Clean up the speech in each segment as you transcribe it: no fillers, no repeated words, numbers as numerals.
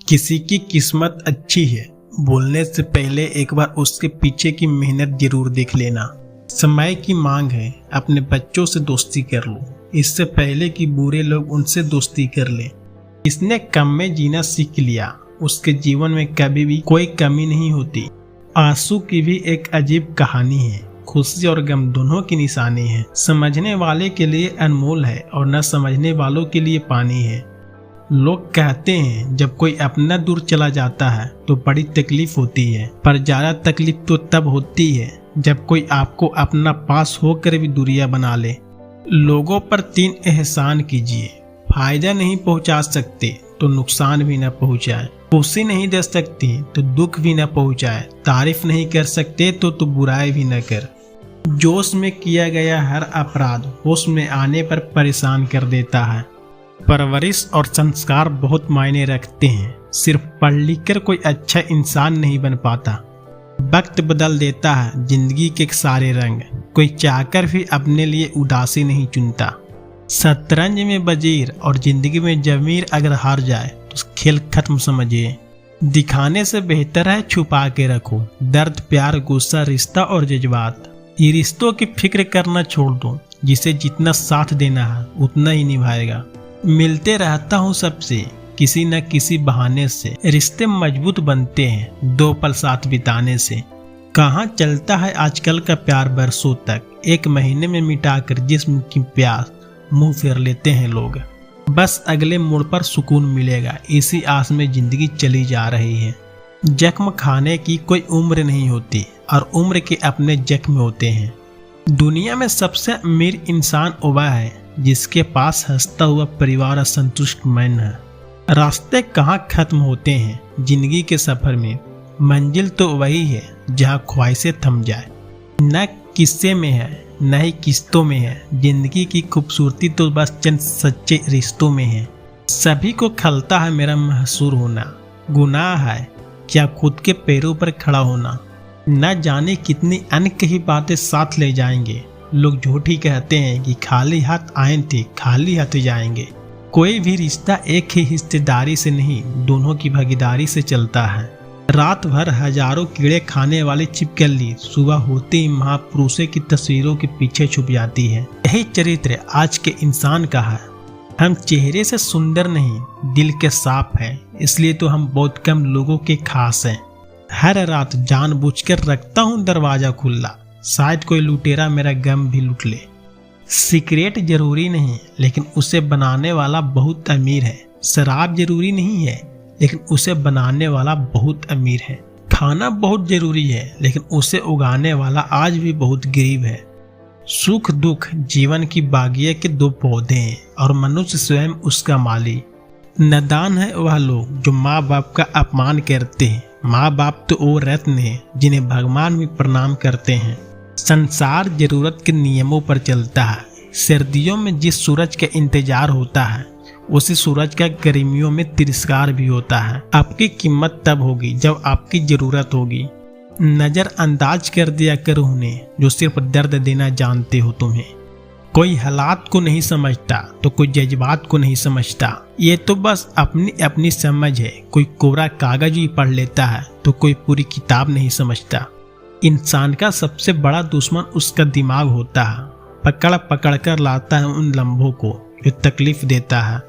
किसी की किस्मत अच्छी है, बोलने से पहले एक बार उसके पीछे की मेहनत जरूर देख लेना। समय की मांग है, अपने बच्चों से दोस्ती कर लो, इससे पहले कि बुरे लोग उनसे दोस्ती कर ले। इसने कम में जीना सीख लिया, उसके जीवन में कभी भी कोई कमी नहीं होती। आंसू की भी एक अजीब कहानी है, खुशी और गम दोनों की निशानी है। समझने वाले के लिए अनमोल है और न समझने वालों के लिए पानी है। लोग कहते हैं जब कोई अपना दूर चला जाता है तो बड़ी तकलीफ होती है, पर ज्यादा तकलीफ तो तब होती है जब कोई आपको अपना पास होकर भी दूरियां बना ले। लोगों पर 3 एहसान कीजिए, फायदा नहीं पहुंचा सकते तो नुकसान भी न पहुंचाए, खुशी नहीं दे सकते तो दुख भी न पहुंचाए, तारीफ नहीं कर सकते तो बुराई भी न कर। जोश में किया गया हर अपराध होश में आने पर परेशान कर देता है। परवरिश और संस्कार बहुत मायने रखते हैं, सिर्फ पढ़ लिख कर कोई अच्छा इंसान नहीं बन पाता। वक्त बदल देता है जिंदगी के सारे रंग, कोई चाहकर भी अपने लिए उदासी नहीं चुनता। शतरंज में वजीर और जिंदगी में जमीर अगर हार जाए तो खेल खत्म समझिए। दिखाने से बेहतर है छुपा के रखो, दर्द प्यार गुस्सा रिश्ता और जज्बात। ये रिश्तों की फिक्र करना छोड़ दो, जिसे जितना साथ देना है उतना ही निभाएगा। मिलते रहता हूँ सबसे किसी न किसी बहाने से, रिश्ते मजबूत बनते हैं 2 पल साथ बिताने से। कहाँ चलता है आजकल का प्यार बरसों तक, 1 महीने में मिटाकर जिस्म की प्यास मुंह फेर लेते हैं लोग। बस अगले मोड़ पर सुकून मिलेगा, इसी आस में जिंदगी चली जा रही है। जख्म खाने की कोई उम्र नहीं होती और उम्र के अपने जख्म होते हैं। दुनिया में सबसे अमीर इंसान वह है जिसके पास हंसता हुआ परिवार और संतुष्ट मन है। रास्ते कहाँ खत्म होते हैं जिंदगी के सफर में, मंजिल तो वही है जहाँ ख्वाहिशें थम जाए। न किस्से में है न ही किस्तों में है, जिंदगी की खूबसूरती तो बस चंद सच्चे रिश्तों में है। सभी को खलता है मेरा महसूर होना, गुनाह है क्या खुद के पैरों पर खड़ा होना। न जाने कितनी अनकही बातें साथ ले जाएंगे, लोग झूठी कहते हैं कि खाली हाथ आए थे खाली हाथ जाएंगे। कोई भी रिश्ता एक ही हिस्सेदारी से नहीं, दोनों की भागीदारी से चलता है। रात भर हजारों कीड़े खाने वाली छिपकली सुबह होते ही महापुरुषों की तस्वीरों के पीछे छुप जाती है। यही चरित्र आज के इंसान का है। हम चेहरे से सुंदर नहीं, दिल के साफ है, इसलिए तो हम बहुत कम लोगों के खास हैं। हर रात जानबूझकर रखता हूँ दरवाजा खुला, शायद कोई लुटेरा मेरा गम भी लूट ले। सिगरेट जरूरी नहीं लेकिन उसे बनाने वाला बहुत अमीर है। शराब जरूरी नहीं है लेकिन उसे बनाने वाला बहुत अमीर है। खाना बहुत जरूरी है लेकिन उसे उगाने वाला आज भी बहुत गरीब है। सुख दुख जीवन की बागिया के 2 पौधे हैं और मनुष्य स्वयं उसका माली। नादान है वह लोग जो माँ बाप का अपमान करते हैं, माँ बाप तो वो रत्न है जिन्हें भगवान भी प्रणाम करते हैं। संसार जरूरत के नियमों पर चलता है। सर्दियों में जिस सूरज का इंतजार होता है उसी सूरज का गर्मियों में तिरस्कार भी होता है। आपकी कीमत तब होगी जब आपकी जरूरत होगी। नजरअंदाज कर दिया करो उन्हें जो सिर्फ दर्द देना जानते हो तुम्हें। कोई हालात को नहीं समझता तो कोई जज्बात को नहीं समझता, ये तो बस अपनी अपनी समझ है। कोई कोरा कागज ही पढ़ लेता है तो कोई पूरी किताब नहीं समझता। इंसान का सबसे बड़ा दुश्मन उसका दिमाग होता है, पकड़ पकड़ कर लाता है उन लम्हों को जो तकलीफ देता है।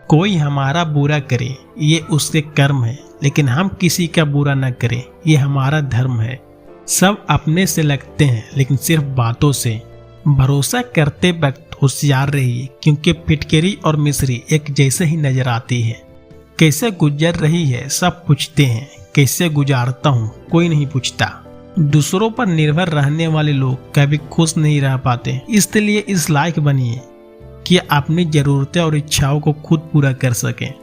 कोई हमारा बुरा करे ये उसके कर्म है, लेकिन हम किसी का बुरा न करें ये हमारा धर्म है। सब अपने से लगते हैं लेकिन सिर्फ बातों से। भरोसा करते वक्त होशियार रहिए क्योंकि फिटकरी और मिस्री एक जैसे ही नजर आती है। कैसे गुजर रही है सब पूछते हैं, कैसे गुजारता हूँ कोई नहीं पूछता। दूसरों पर निर्भर रहने वाले लोग कभी खुश नहीं रह पाते, इसलिए इस लायक बनिए कि अपनी जरूरतें और इच्छाओं को खुद पूरा कर सकें।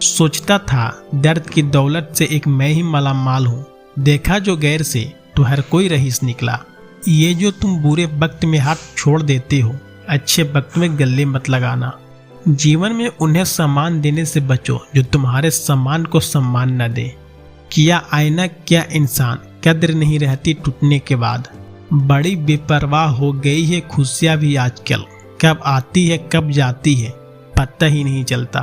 सोचता था दर्द की दौलत से एक मैं ही मालामाल हूँ, देखा जो गैर से तो हर कोई रईस निकला। ये जो तुम बुरे वक्त में हाथ छोड़ देते हो, अच्छे वक्त में गले मत लगाना। जीवन में उन्हें सम्मान देने से बचो जो तुम्हारे सम्मान को सम्मान न दे। किया आईना क्या इंसान, कद्र नहीं रहती टूटने के बाद। बड़ी बेपरवाह हो गई है खुशियाँ भी आजकल, कब आती है कब जाती है पता ही नहीं चलता।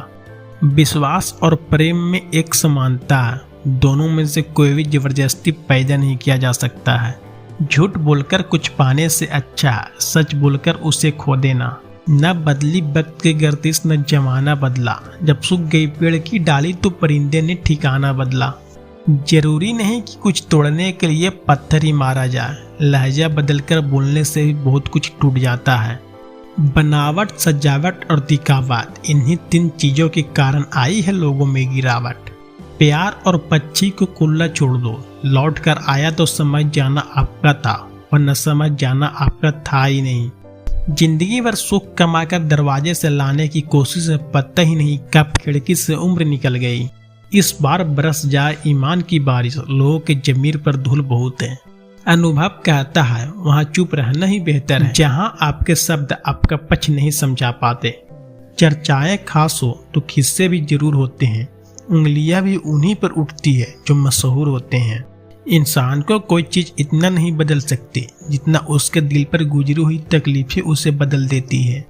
विश्वास और प्रेम में एक समानता है, दोनों में से कोई भी जबरदस्ती पैदा नहीं किया जा सकता है। झूठ बोलकर कुछ पाने से अच्छा सच बोलकर उसे खो देना। न बदली वक्त की गर्दिश न जमाना बदला, जब सूख गई पेड़ की डाली तो परिंदे ने ठिकाना बदला। जरूरी नहीं कि कुछ तोड़ने के लिए पत्थर ही मारा जाए, लहजा बदलकर बोलने से भी बहुत कुछ टूट जाता है। बनावट, सजावट और दिखावट, इन्हीं 3 चीजों के कारण आई है लोगों में गिरावट। प्यार और पक्षी को खुला छोड़ दो, लौट कर आया तो समझ जाना आपका था, वरना समझ जाना आपका था ही नहीं। जिंदगी भर सुख कमाकर दरवाजे से लाने की कोशिश में पता ही नहीं कब खिड़की से उम्र निकल गई। इस बार बरस जाए ईमान की बारिश, लोगों के जमीर पर धूल बहुत है। अनुभव कहता है वहाँ चुप रहना ही बेहतर है, जहाँ आपके शब्द आपका पक्ष नहीं समझा पाते। चर्चाएं खास हो तो किस्से भी जरूर होते हैं, उंगलियां भी उन्हीं पर उठती है जो मशहूर होते हैं। इंसान को कोई चीज इतना नहीं बदल सकती जितना उसके दिल पर गुजरी हुई तकलीफें उसे बदल देती है।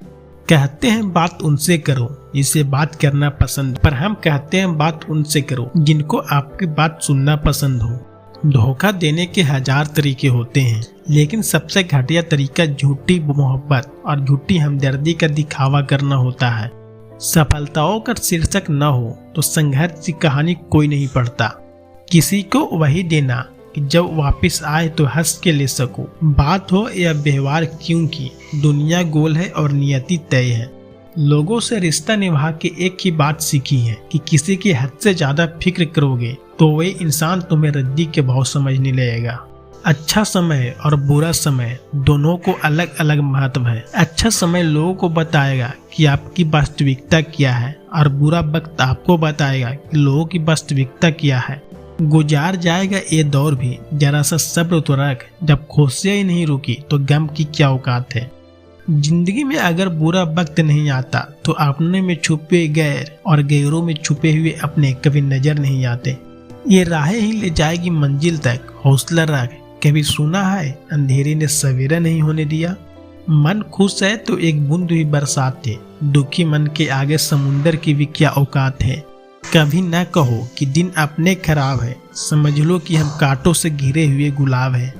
कहते हैं बात उनसे करो जिसे बात करना पसंद, पर हम कहते हैं बात उनसे करो जिनको आपकी बात सुनना पसंद हो। धोखा देने के 1000 तरीके होते हैं, लेकिन सबसे घटिया तरीका झूठी मोहब्बत और झूठी हमदर्दी का दिखावा करना होता है। सफलताओं का शीर्षक न हो तो संघर्ष की कहानी कोई नहीं पढ़ता। किसी को वही देना कि जब वापस आए तो हंस के ले सको। बात हो या व्यवहार, क्योंकि दुनिया गोल है और नियति तय है। लोगों से रिश्ता निभा के एक ही बात सीखी है कि किसी की हद से ज्यादा फिक्र करोगे तो वही इंसान तुम्हें रद्दी के भाव समझने लगेगा। अच्छा समय और बुरा समय दोनों को अलग अलग महत्व है। अच्छा समय लोगों को बताएगा कि आपकी वास्तविकता क्या है और बुरा वक्त आपको बताएगा कि लोगों की वास्तविकता क्या है। गुजार जाएगा ये दौर भी, जरा सा सब्र तो रख, जब खुशियां ही नहीं रुकी तो गम की क्या औकात है। जिंदगी में अगर बुरा वक्त नहीं आता तो अपने में छुपे गैर और गैरों में छुपे हुए अपने कभी नजर नहीं आते। ये राहें ही ले जाएगी मंजिल तक, हौसला रख। कभी सुना है अंधेरे ने सवेरा नहीं होने दिया। मन खुश है तो एक बूंद भी बरसात है, दुखी मन के आगे समुंदर की भी क्या औकात है। कभी न कहो कि दिन अपने खराब है, समझ लो कि हम कांटों से घिरे हुए गुलाब है।